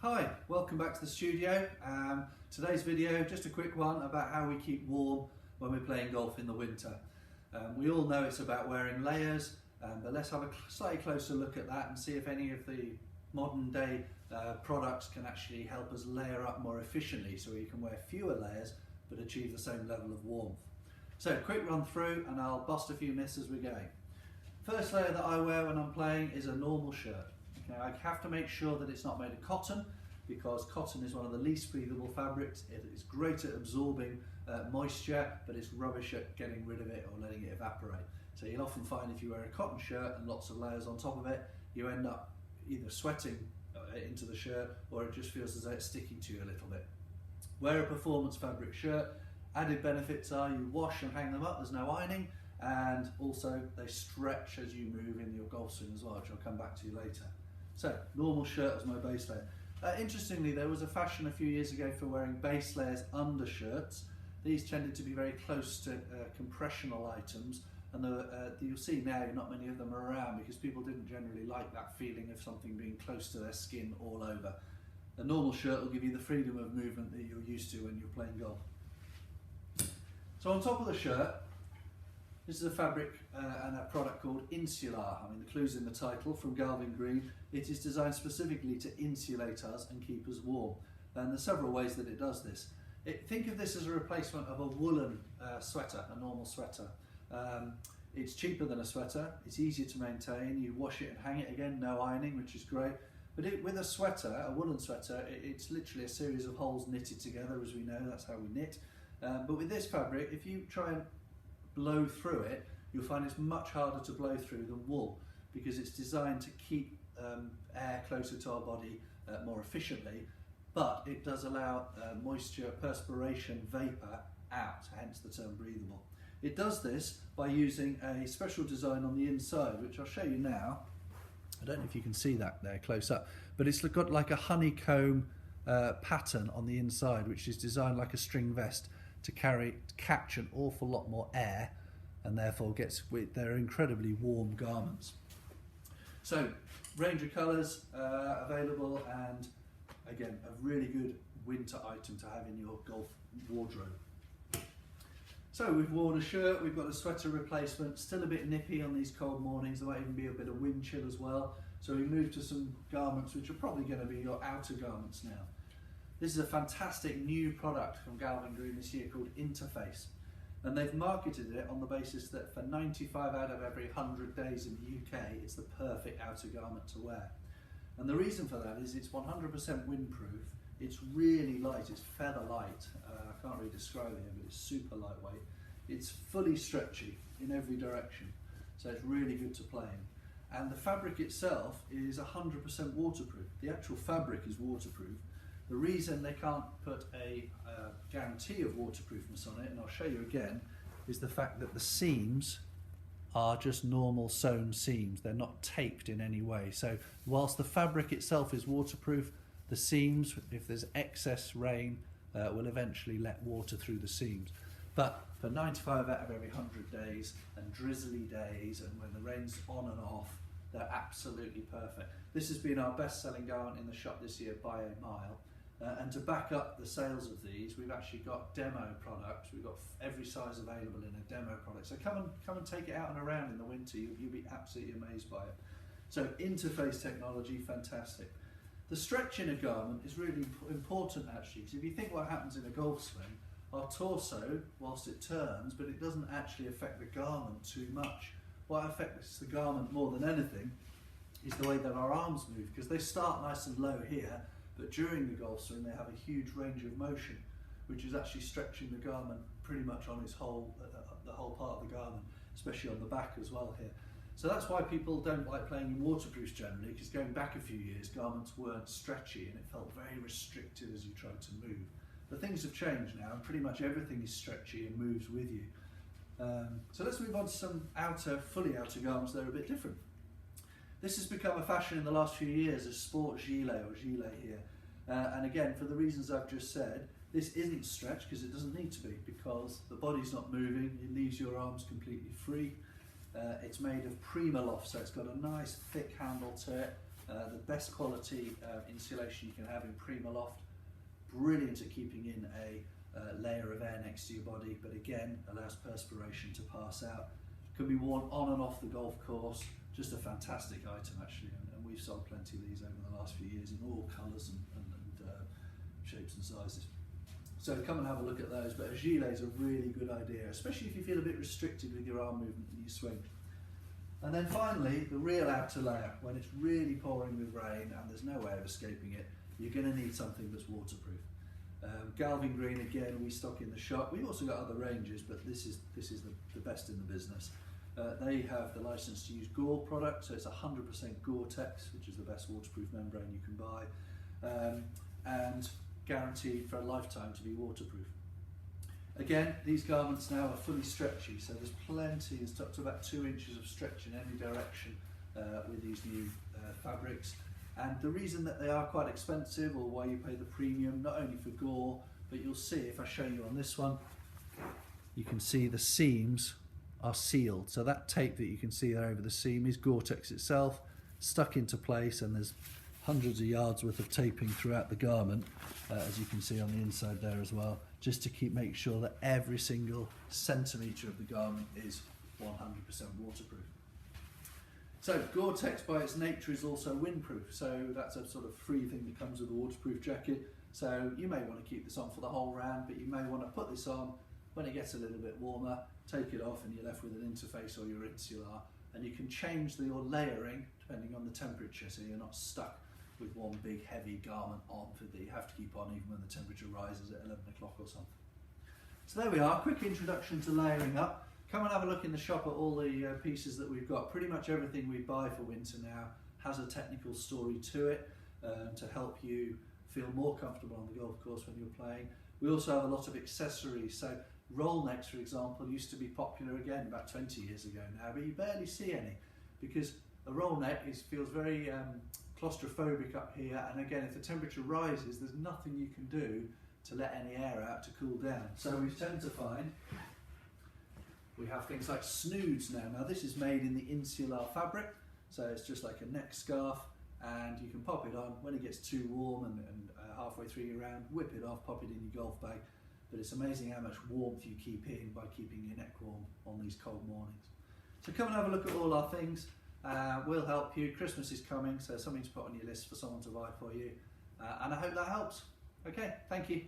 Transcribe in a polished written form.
Hi, welcome back to the studio. Today's video, just a quick one about how we keep warm when we're playing golf in the winter. We all know it's about wearing layers, but let's have a slightly closer look at that and see if any of the modern day products can actually help us layer up more efficiently so you can wear fewer layers but achieve the same level of warmth. So quick run through and I'll bust a few myths as we're going. First layer that I wear when I'm playing is a normal shirt. Okay, I have to make sure that it's not made of cotton because cotton is one of the least breathable fabrics. It is great at absorbing moisture, but it's rubbish at getting rid of it or letting it evaporate. So you'll often find if you wear a cotton shirt and lots of layers on top of it, you end up either sweating into the shirt or it just feels as though it's sticking to you a little bit. Wear a performance fabric shirt. Added benefits are you wash and hang them up, there's no ironing, and also they stretch as you move in your golf swing as well, which I'll come back to later. So, normal shirt as my base layer. Interestingly, there was a fashion a few years ago for wearing base layers under shirts. These tended to be very close to compressional items, and you'll see now not many of them are around because people didn't generally like that feeling of something being close to their skin all over. A normal shirt will give you the freedom of movement that you're used to when you're playing golf. So on top of the shirt, this is a fabric and a product called Insular. I mean, the clue's in the title, from Galvin Green. It is designed specifically to insulate us and keep us warm. And there's several ways that it does this. Think of this as a replacement of a woolen sweater, a normal sweater. It's cheaper than a sweater, it's easier to maintain, you wash it and hang it again, no ironing, which is great. But with a sweater, a woolen sweater, it's literally a series of holes knitted together, as we know, that's how we knit. But with this fabric, if you try and blow through it, you'll find it's much harder to blow through than wool because it's designed to keep air closer to our body more efficiently, but it does allow moisture, perspiration, vapour out, hence the term breathable. It does this by using a special design on the inside, which I'll show you now. I don't know if you can see that there close up, but it's got like a honeycomb pattern on the inside, which is designed like a string vest to catch an awful lot more air, and therefore they're incredibly warm garments. So range of colours available, and again a really good winter item to have in your golf wardrobe. So we've worn a shirt, we've got a sweater replacement, still a bit nippy on these cold mornings, there might even be a bit of wind chill as well, so we move to some garments which are probably going to be your outer garments now. This is a fantastic new product from Galvin Green this year called Interface, and they've marketed it on the basis that for 95 out of every 100 days in the UK it's the perfect outer garment to wear. And the reason for that is it's 100% windproof, it's really light, it's feather light, I can't really describe it here, but it's super lightweight. It's fully stretchy in every direction, so it's really good to play in. And the fabric itself is 100% waterproof. The actual fabric is waterproof. The reason they can't put a guarantee of waterproofness on it, and I'll show you again, is the fact that the seams are just normal sewn seams. They're not taped in any way. So whilst the fabric itself is waterproof, the seams, if there's excess rain, will eventually let water through the seams. But for 95 out of every 100 days and drizzly days and when the rain's on and off, they're absolutely perfect. This has been our best-selling garment in the shop this year by a mile. And to back up the sales of these, we've actually got demo products. We've got every size available in a demo product. So come and take it out and around in the winter. You'll be absolutely amazed by it. So Interface technology, fantastic. The stretch in a garment is really important actually, because if you think what happens in a golf swing, our torso, whilst it turns, but it doesn't actually affect the garment too much. What affects the garment more than anything is the way that our arms move, because they start nice and low here, but during the golf swing they have a huge range of motion, which is actually stretching the garment pretty much on its whole, the whole part of the garment, especially on the back as well here. So that's why people don't like playing in waterproofs generally, because going back a few years, garments weren't stretchy and it felt very restricted as you tried to move. But things have changed now, and pretty much everything is stretchy and moves with you. So let's move on to some fully outer garments that are a bit different. This has become a fashion in the last few years as sport gilet or gilet here. And again, for the reasons I've just said, this isn't stretched because it doesn't need to be, because the body's not moving, it leaves your arms completely free. It's made of Primaloft, so it's got a nice thick handle to it, The best quality insulation you can have in PrimaLoft. Brilliant at keeping in a layer of air next to your body, but again allows perspiration to pass out. Can be worn on and off the golf course. Just a fantastic item actually, and we've sold plenty of these over the last few years in all colours and shapes and sizes. So come and have a look at those, but a gilet is a really good idea, especially if you feel a bit restricted with your arm movement and your swing. And then finally, the real outer layer. When it's really pouring with rain and there's no way of escaping it, you're going to need something that's waterproof. Galvin Green, again, we stock in the shop. We've also got other ranges, but this is the best in the business. They have the license to use Gore product, so it's 100% Gore-Tex, which is the best waterproof membrane you can buy, and guaranteed for a lifetime to be waterproof. Again, these garments now are fully stretchy, so there's plenty, there's up to about 2 inches of stretch in any direction with these new fabrics. And the reason that they are quite expensive, or why you pay the premium, not only for Gore, but you'll see if I show you on this one, you can see the seams are sealed. So that tape that you can see there over the seam is Gore-Tex itself, stuck into place, and there's hundreds of yards worth of taping throughout the garment, as you can see on the inside there as well, just to make sure that every single centimetre of the garment is 100% waterproof. So Gore-Tex by its nature is also windproof, so that's a sort of free thing that comes with a waterproof jacket. So you may want to keep this on for the whole round, but you may want to put this on when it gets a little bit warmer, take it off, and you're left with an interface or your insular, and you can change your layering depending on the temperature, so you're not stuck with one big heavy garment on that you have to keep on even when the temperature rises at 11 o'clock or something. So there we are, quick introduction to layering up. Come and have a look in the shop at all the pieces that we've got. Pretty much everything we buy for winter now has a technical story to it to help you feel more comfortable on the golf course when you're playing. We also have a lot of accessories. So roll necks, for example, used to be popular again about 20 years ago now, but you barely see any because a roll neck feels very claustrophobic up here, and again, if the temperature rises, there's nothing you can do to let any air out to cool down. So we tend to find we have things like snoods now. Now this is made in the insular fabric, so it's just like a neck scarf, and you can pop it on when it gets too warm and halfway through your round, whip it off, pop it in your golf bag. But it's amazing how much warmth you keep in by keeping your neck warm on these cold mornings. So come and have a look at all our things. We'll help you. Christmas is coming, so something to put on your list for someone to buy for you. And I hope that helps. Okay, thank you.